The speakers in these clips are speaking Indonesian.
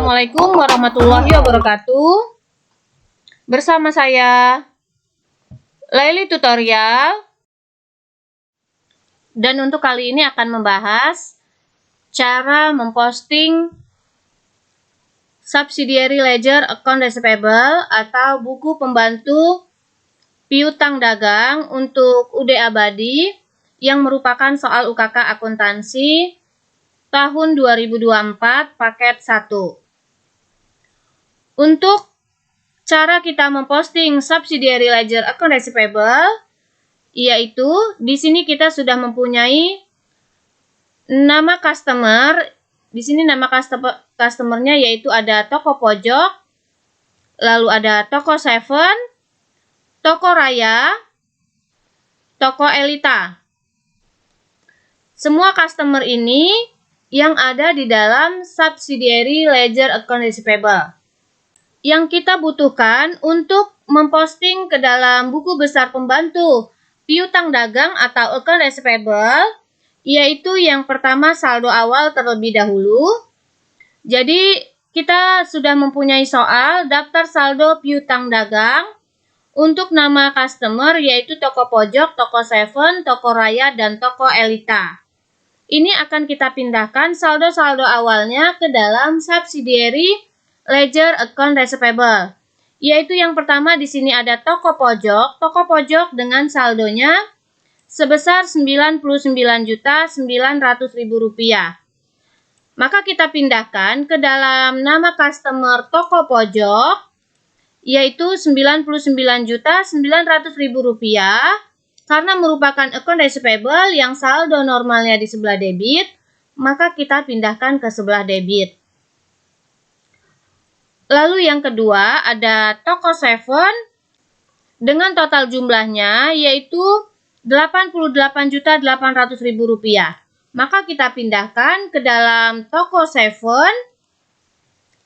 Assalamualaikum warahmatullahi wabarakatuh. Bersama saya Laili Tutorial. Dan untuk kali ini akan membahas cara memposting Subsidiary Ledger Account Receivable atau buku pembantu piutang dagang untuk UD Abadi yang merupakan soal UKK akuntansi tahun 2024 paket 1. Untuk cara kita memposting Subsidiary Ledger Account Receivable, yaitu di sini kita sudah mempunyai nama customer. Di sini nama customernya yaitu ada toko pojok, lalu ada toko Seven, toko Raya, toko Elita. Semua customer ini yang ada di dalam Subsidiary Ledger Account Receivable. Yang kita butuhkan untuk memposting ke dalam buku besar pembantu piutang dagang atau Account Receivable, yaitu yang pertama saldo awal terlebih dahulu. Jadi kita sudah mempunyai soal daftar saldo piutang dagang untuk nama customer yaitu toko pojok, toko Seven, toko Raya, dan toko Elita. Ini akan kita pindahkan saldo-saldo awalnya ke dalam Subsidiary Ledger Account Receivable. Yaitu yang pertama di sini ada toko pojok dengan saldonya sebesar Rp99.900.000. Maka kita pindahkan ke dalam nama customer toko pojok yaitu Rp99.900.000. Karena merupakan account receivable yang saldo normalnya di sebelah debit, maka kita pindahkan ke sebelah debit. Lalu yang kedua ada toko Seven dengan total jumlahnya yaitu Rp88.800.000. Maka kita pindahkan ke dalam toko Seven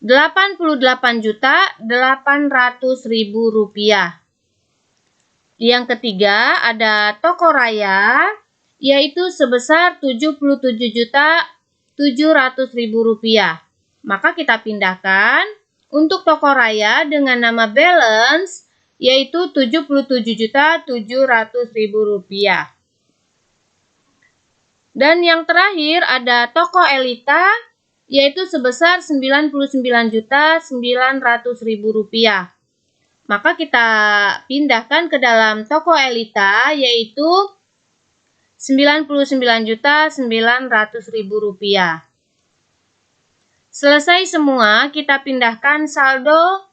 Rp88.800.000. Yang ketiga ada toko Raya yaitu sebesar Rp77.700.000. Maka kita pindahkan untuk toko Raya dengan nama balance yaitu Rp77.700.000. Dan yang terakhir ada toko Elita yaitu sebesar Rp99.900.000. Maka kita pindahkan ke dalam toko Elita yaitu Rp99.900.000. Selesai semua, kita pindahkan saldo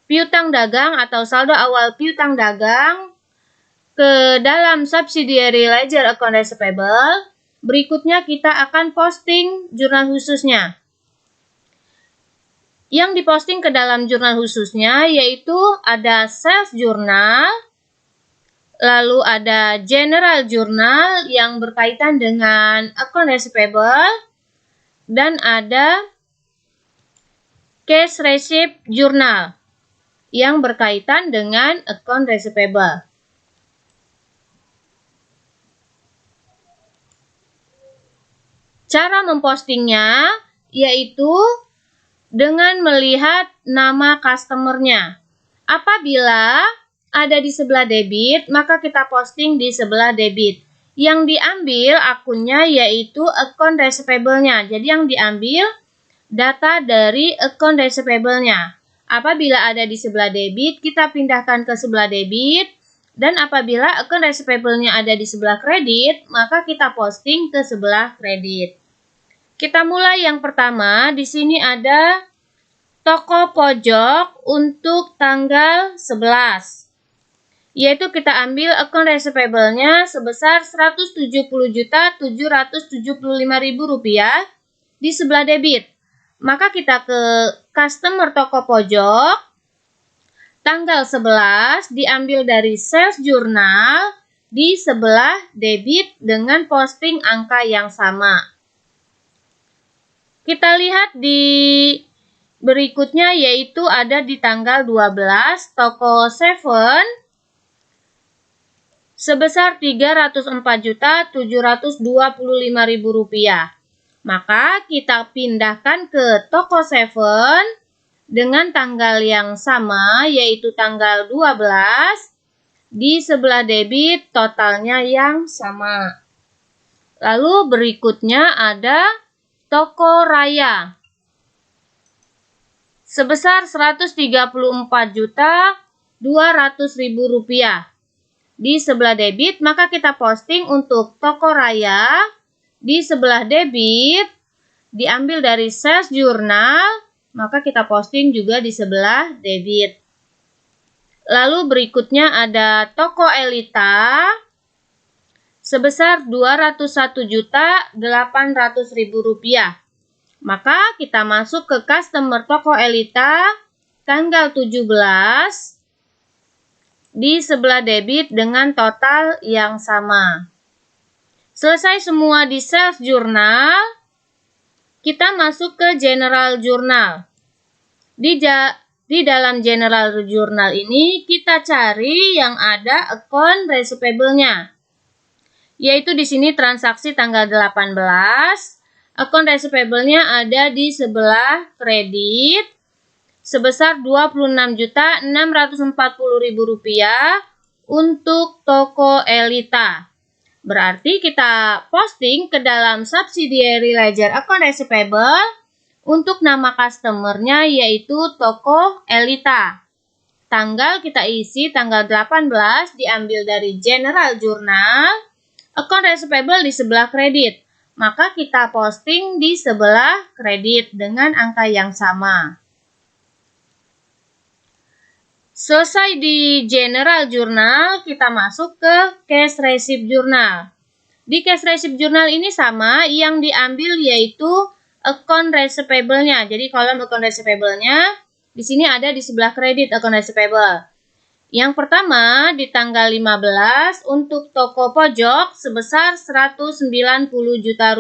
piutang dagang atau saldo awal piutang dagang ke dalam Subsidiary Ledger Account Receivable. Berikutnya kita akan posting jurnal khususnya. Yang diposting ke dalam jurnal khususnya yaitu ada Sales Journal, lalu ada General Journal yang berkaitan dengan Account Receivable, dan ada Cash Receipt Journal yang berkaitan dengan Account Receivable. Cara mempostingnya yaitu dengan melihat nama customernya. Apabila ada di sebelah debit, maka kita posting di sebelah debit. Yang diambil akunnya yaitu account receivable-nya. Jadi yang diambil data dari account receivable-nya. Apabila ada di sebelah debit, kita pindahkan ke sebelah debit. Dan apabila account receivable-nya ada di sebelah kredit, maka kita posting ke sebelah kredit. Kita mulai yang pertama, di sini ada toko pojok untuk tanggal 11. Yaitu kita ambil account receivable-nya sebesar Rp170.775.000 di sebelah debit. Maka kita ke customer toko pojok, tanggal 11 diambil dari sales journal di sebelah debit dengan posting angka yang sama. Kita lihat di berikutnya yaitu ada di tanggal 12 toko Seven sebesar Rp304.725.000. Maka kita pindahkan ke toko 7 dengan tanggal yang sama, yaitu tanggal 12. Di sebelah debit totalnya yang sama. Lalu berikutnya ada toko raya. Sebesar Rp134.200.000. Di sebelah debit, maka kita posting untuk toko raya. Di sebelah debit, diambil dari sales jurnal, maka kita posting juga di sebelah debit. Lalu berikutnya ada toko Elita. Sebesar Rp201.800.000. Maka kita masuk ke customer toko Elita tanggal 17 di sebelah debit dengan total yang sama. Selesai semua di sales jurnal, kita masuk ke general journal. Di dalam general journal ini kita cari yang ada account receivable-nya. Yaitu di sini transaksi tanggal 18. Account receivable-nya ada di sebelah kredit sebesar Rp26.640.000 untuk toko Elita. Berarti kita posting ke dalam subsidiary ledger account receivable untuk nama customer-nya yaitu toko Elita. Tanggal kita isi tanggal 18 diambil dari general journal, account receivable di sebelah kredit. Maka kita posting di sebelah kredit dengan angka yang sama. Selesai di general journal, kita masuk ke cash receipt journal. Di cash receipt journal ini sama, yang diambil yaitu account receivable-nya. Jadi kolom account receivable-nya di sini ada di sebelah kredit account receivable. Yang pertama di tanggal 15 untuk toko pojok sebesar Rp190 juta.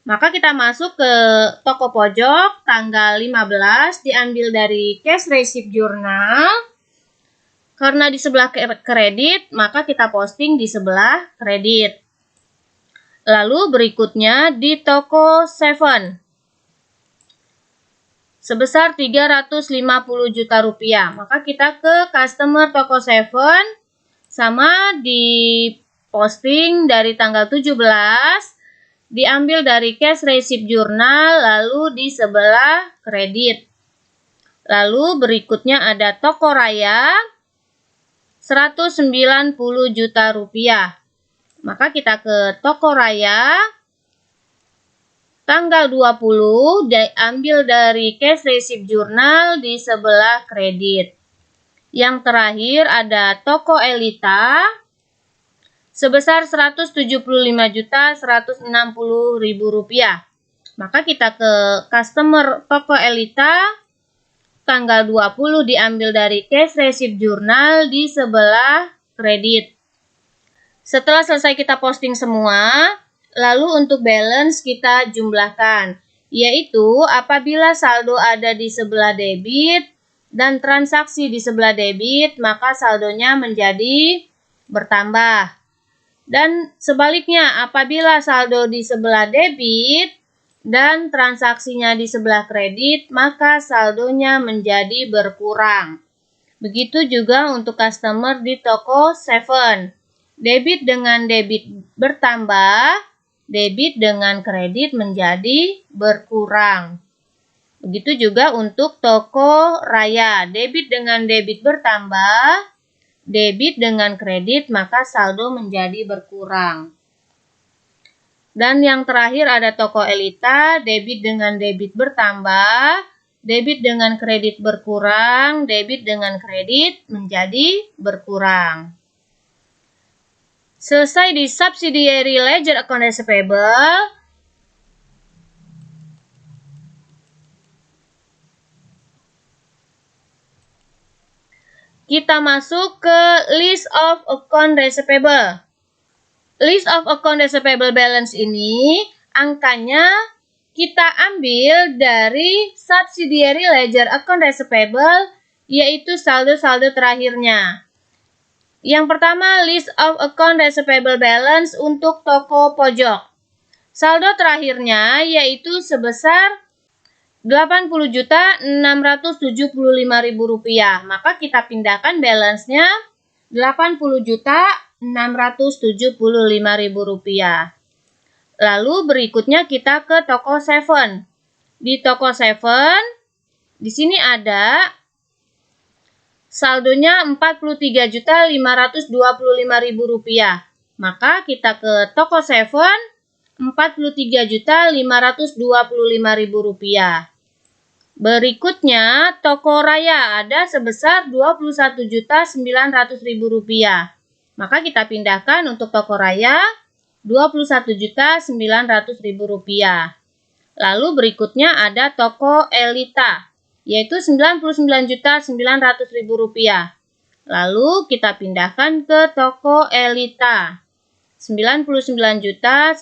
Maka kita masuk ke toko pojok tanggal 15 diambil dari cash receipt journal. Karena di sebelah kredit, maka kita posting di sebelah kredit. Lalu berikutnya di toko 7 sebesar Rp350 juta. Maka kita ke customer toko 7 sama di posting dari tanggal 17, diambil dari cash receipt journal lalu di sebelah kredit. Lalu berikutnya ada toko raya Rp190 juta. Maka kita ke toko raya tanggal 20 diambil dari cash receipt journal di sebelah kredit. Yang terakhir ada toko Elita sebesar Rp175.160.000. Maka kita ke customer toko Elita tanggal 20 diambil dari cash receipt journal di sebelah kredit. Setelah selesai kita posting semua, lalu untuk balance kita jumlahkan, yaitu apabila saldo ada di sebelah debit dan transaksi di sebelah debit, maka saldonya menjadi bertambah. Dan sebaliknya, apabila saldo di sebelah debit dan transaksinya di sebelah kredit, maka saldonya menjadi berkurang. Begitu juga untuk customer di toko 7. Debit dengan debit bertambah, debit dengan kredit menjadi berkurang. Begitu juga untuk toko raya, debit dengan debit bertambah, debit dengan kredit maka saldo menjadi berkurang. Dan yang terakhir ada toko Elita, debit dengan debit bertambah, debit dengan kredit berkurang, debit dengan kredit menjadi berkurang. Selesai di subsidiary ledger account receivable, kita masuk ke list of account receivable. List of account receivable balance ini angkanya kita ambil dari subsidiary ledger account receivable, yaitu saldo-saldo terakhirnya. Yang pertama, list of account receivable balance untuk toko pojok. Saldo terakhirnya yaitu sebesar Rp80.675.000. Maka kita pindahkan balance-nya Rp80.675.000. Lalu berikutnya kita ke toko Seven. Di toko Seven, di sini ada saldonya Rp43.525.000. Maka kita ke toko Seven, Rp43.525.000. Berikutnya, toko Raya ada sebesar Rp21.900.000. Maka kita pindahkan untuk toko Raya Rp21.900.000. Lalu berikutnya ada toko Elita, yaitu Rp99.900.000. Lalu kita pindahkan ke toko Elita, Rp99.900.000.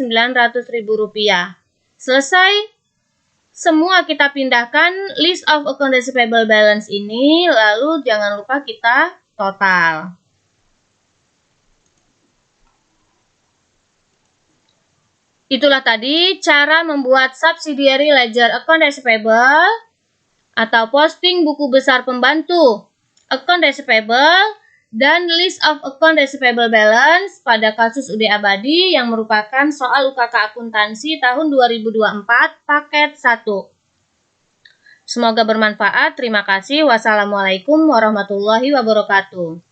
Selesai semua kita pindahkan list of account receivable balance ini, lalu jangan lupa kita total. Itulah tadi cara membuat subsidiary ledger account receivable atau posting buku besar pembantu account receivable dan list of account receivable balance pada kasus UD Abadi yang merupakan soal UKK akuntansi tahun 2024 paket 1. Semoga bermanfaat. Terima kasih. Wassalamualaikum warahmatullahi wabarakatuh.